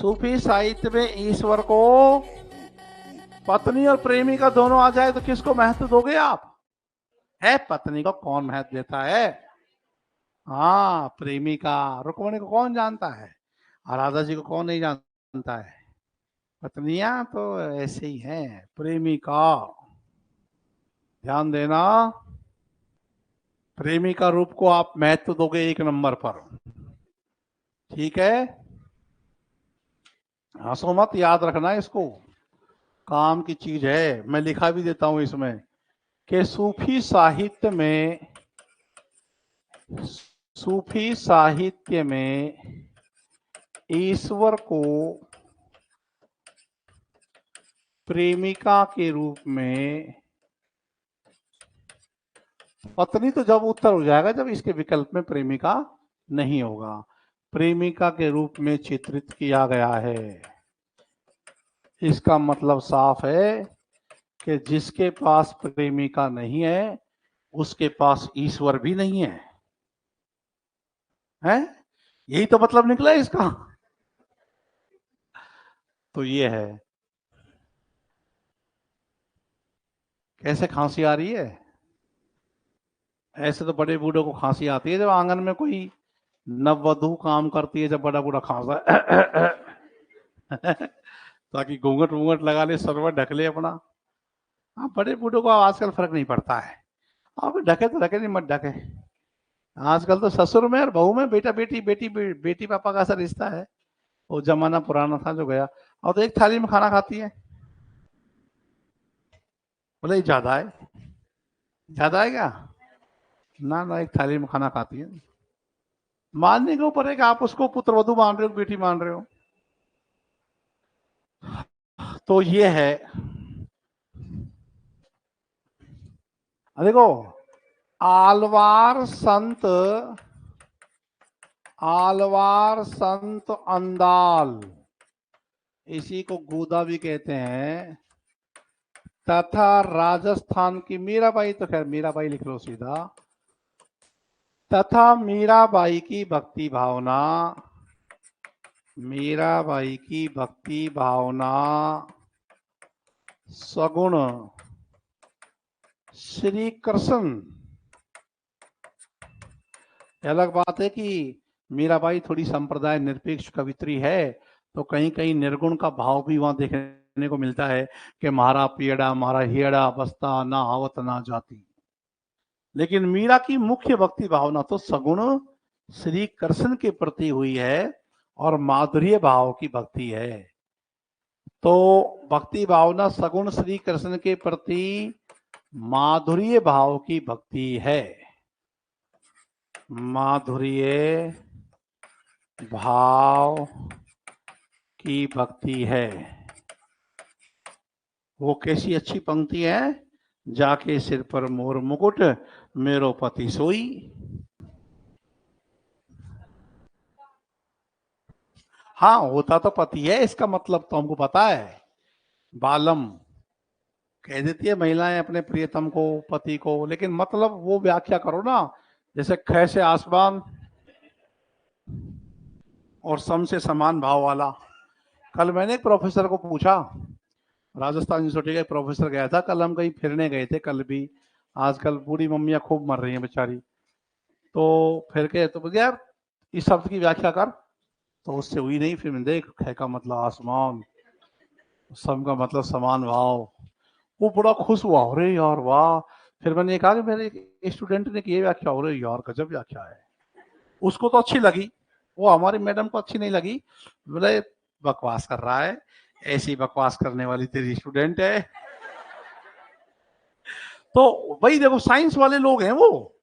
सूफी साहित्य में ईश्वर को पत्नी और प्रेमिका दोनों आ जाए तो किसको महत्व दोगे आप? है पत्नी को कौन महत्व देता है? हाँ, प्रेमिका। रुक्मणी को कौन जानता है? और राधा जी को कौन नहीं जानता है? पत्नियां तो ऐसे ही हैं। प्रेमिका, ध्यान देना, प्रेमिका रूप को आप महत्व दोगे एक नंबर पर। ठीक है, हंसो मत, याद रखना इसको, काम की चीज है। मैं लिखा भी देता हूं इसमें कि सूफी साहित्य में ईश्वर को प्रेमिका के रूप में, पत्नी तो जब उत्तर हो जाएगा जब इसके विकल्प में प्रेमिका नहीं होगा, प्रेमिका के रूप में चित्रित किया गया है। इसका मतलब साफ है कि जिसके पास प्रेमिका नहीं है उसके पास ईश्वर भी नहीं है। हैं? यही तो मतलब निकला है इसका। तो ये है। कैसे खांसी आ रही है? ऐसे तो बड़े बूढ़ों को खांसी आती है जब आंगन में कोई नववधु काम करती है, जब बड़ा बूढ़ा खांसा ताकि घूंघट वूंघट लगा ले, सरवर ढक ले अपना। हाँ, बड़े बूढ़ों को आजकल फर्क नहीं पड़ता है। अब ढके तो ढके, नहीं मत ढके। आजकल तो ससुर में और बहू में बेटा बेटी बेटी बेटी पापा का सा रिश्ता है। वो जमाना पुराना था जो गया। और तो एक थाली में खाना खाती है। बोले ज्यादा है? ज्यादा है क्या? ना ना, एक थाली में खाना खाती है। मानने के ऊपर है कि आप उसको पुत्रवधु मान रहे हो, बेटी मान रहे हो। तो ये है। देखो, आलवार संत अंदाल, इसी को गोदा भी कहते हैं, तथा राजस्थान की मीराबाई, तो खैर मीराबाई लिख लो सीधा, तथा मीराबाई की भक्ति भावना, मीराबाई की भक्ति भावना सगुण श्री कृष्ण। अलग बात है कि मीराबाई थोड़ी संप्रदाय निरपेक्ष कवित्री है, तो कहीं कहीं निर्गुण का भाव भी वहां देखने को मिलता है कि मारा पियड़ा मारा हियड़ा बसता ना आवत ना जाती। लेकिन मीरा की मुख्य भक्ति भावना तो सगुण श्री कृष्ण के प्रति हुई है और माधुर्य भाव की भक्ति है। तो भक्ति भावना सगुण श्री कृष्ण के प्रति माधुर्य भाव की भक्ति है। माधुर्य भाव की भक्ति है। वो कैसी अच्छी पंक्ति है, जाके सिर पर मोर मुकुट मेरो पति सोई। हाँ, होता तो पति है, इसका मतलब तो हमको पता है। बालम कह देती है महिलाएं अपने प्रियतम को, पति को, लेकिन मतलब वो व्याख्या करो ना। जैसे ख से आसमान और सम से समान भाव वाला। कल मैंने एक प्रोफेसर को पूछा, राजस्थान यूनिवर्सिटी का प्रोफेसर गया था कल, हम कहीं फिरने गए थे कल भी। आजकल बूढ़ी मम्मियां खूब मर रही हैं बेचारी। तो फिर के तो बोले यार इस शब्द की व्याख्या कर, तो उससे हुई नहीं। फिर मैं देख, ख का मतलब आसमान, सम का मतलब समान भाव। वो बड़ा खुश हुआ, अरे यार वाह। फिर मैंने कहा कि मेरे एक स्टूडेंट ने की व्याख्या, अरे यार गजब व्याख्या है। उसको तो अच्छी लगी, वो हमारी मैडम को अच्छी नहीं लगी। बोले बकवास कर रहा है, ऐसी बकवास करने वाली तेरी स्टूडेंट है। तो वही देखो, साइंस वाले लोग हैं वो।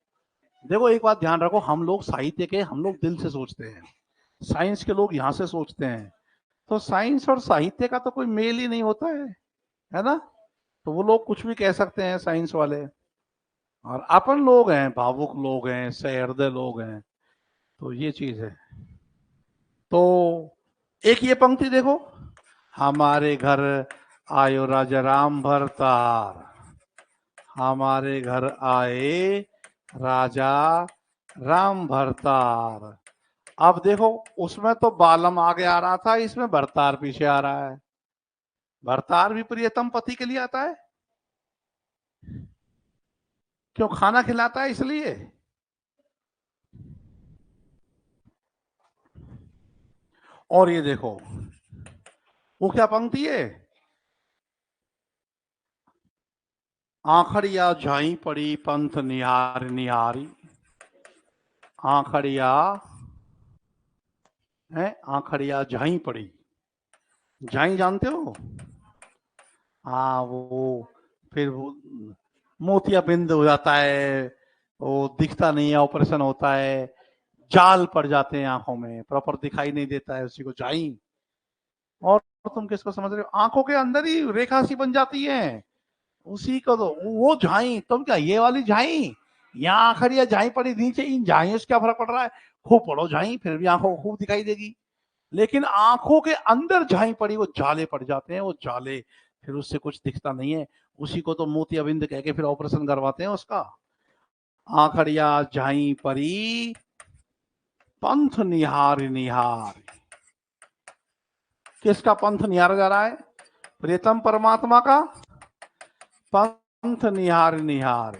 देखो एक बात ध्यान रखो, हम लोग साहित्य के, हम लोग दिल से सोचते हैं, साइंस के लोग यहाँ से सोचते हैं। तो साइंस और साहित्य का तो कोई मेल ही नहीं होता है ना? तो वो लोग कुछ भी कह सकते हैं साइंस वाले, और अपन लोग हैं, भावुक लोग हैं, सहृदय लोग हैं। तो ये चीज है। तो एक ये पंक्ति देखो, हमारे घर आयो राजा राम भरतार, हमारे घर आए राजा राम भरतार, अब देखो, उसमें तो बालम आगे आ रहा था, इसमें भरतार पीछे आ रहा है। भरतार भी प्रियतम पति के लिए आता है, क्यों? खाना खिलाता है इसलिए। और ये देखो, वो क्या पंक्ति है, आखड़िया झाई पड़ी पंथ निहार निहारी। आखड़िया है, आखड़िया झाई पड़ी। झाई जानते हो? हाँ, वो फिर वो मोतिया बिंद हो जाता है, वो दिखता नहीं है, ऑपरेशन होता है, जाल पड़ जाते हैं आंखों में, प्रॉपर दिखाई नहीं देता है, उसी को झाई। और तुम किसको समझ रहे हो? आंखों के अंदर ही रेखा सी बन जाती है, उसी को तो वो झाई। तुम क्या ये वाली झाई, यहाँ आखिर या झाई पड़ी नीचे, इन झाइयों से क्या फर्क पड़ रहा है? खूब पढ़ो झाई, फिर भी आंखों को खूब दिखाई देगी। लेकिन आंखों के अंदर झाई पड़ी, वो जाले पड़ जाते हैं, वो जाले, फिर उससे कुछ दिखता नहीं है। उसी को तो मोतियाबिंद कह के फिर ऑपरेशन करवाते हैं उसका। आखड़िया झाई परी पंथ निहार निहार। किसका पंथ निहारा जा रहा है? प्रियतम परमात्मा का पंथ निहार निहार।